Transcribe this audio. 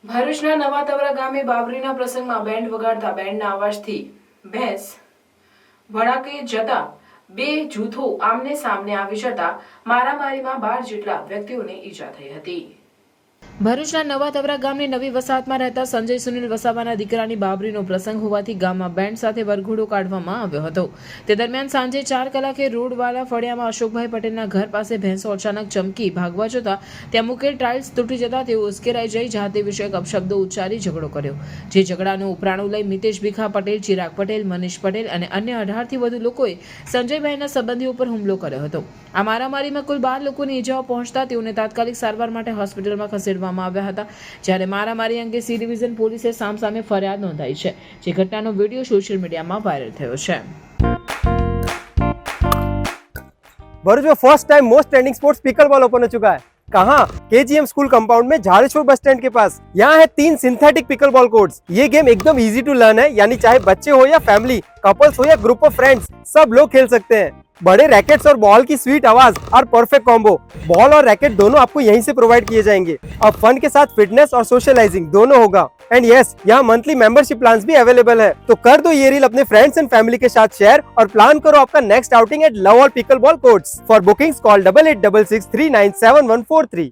ભરૂચના નવાતવરા ગામે બાબરીના પ્રસંગમાં બેન્ડ વગાડતા બેન્ડના અવાજથી ભેંસ ભડાકે જતા બે જૂથો આમને સામને આવી જતા મારામારીમાં 12 જેટલા વ્યક્તિઓને ઈજા થઈ હતી। ભરૂચના નવાતવરા ગામની નવી વસાહતમાં રહેતા સંજય સુનિલ વસાવાના દીકરાની બાબરીનો પ્રસંગ હોવાથી ગામમાં બેન્ડ સાથે વરઘોડો કાઢવામાં આવ્યો હતો। તે દરમિયાન સાંજે 4 કલાકે રોડવાળા ફળિયામાં અશોકભાઈ પટેલના ઘર પાસે ભેંસો અચાનક ચમકી ભાગવા જતા ત્યાં મૂકેલ ટાઇલ્સ તૂટી જતા તેઓ ઉશ્કેરાઈ જઈ જાતિ વિષયક અપશબ્દો ઉચ્ચારી ઝઘડો કર્યો। જે ઝઘડાનું ઉપરાણું લઈ મિતેશ ભીખા પટેલ, ચિરાગ પટેલ, મનીષ પટેલ અને અન્ય 18થી વધુ લોકોએ સંજયભાઈના સંબંધીઓ પર હુમલો કર્યો હતો। આ મારામારીમાં કુલ 12 લોકોની ઈજાઓ પહોંચતા તેઓને તાત્કાલિક સારવાર માટે હોસ્પિટલમાં ખસેડવામાં આવ્યા હતા। જ્યારે મારામારી અંગે સી ડિવિઝન પોલીસે સામસામે ફરિયાદ નોંધાઈ છે। જે ઘટનાનો વિડીયો સોશિयल मीडिया में वायरल થયો છે। भरूच में first time most trending sports pickle ball open हो चुका है। कहाँ? केजीएम स्कूल कंपाउंड में झाड़ेश्वर बस स्टैंड के पास। यहाँ है 3 सिंथेटिक पिकल बॉल कोर्ट्स। ये गेम एकदम इजी टू लर्न है, यानी चाहे बच्चे हो या फैमिली, कपल्स हो या ग्रुप ऑफ फ्रेंड्स, सब लोग खेल सकते हैं। बड़े रैकेट्स और बॉल की स्वीट आवाज और परफेक्ट कॉम्बो, बॉल और रैकेट दोनों आपको यहीं से प्रोवाइड किए जाएंगे। अब फन के साथ फिटनेस और सोशलाइजिंग दोनों होगा। एंड यस, यहाँ मंथली मेंबरशिप प्लान्स भी अवेलेबल है। तो कर दो ये रील अपने फ्रेंड्स एंड फैमिली के साथ शेयर और प्लान करो आपका next outing at Love All pickleball courts. For bookings call 8866 397143।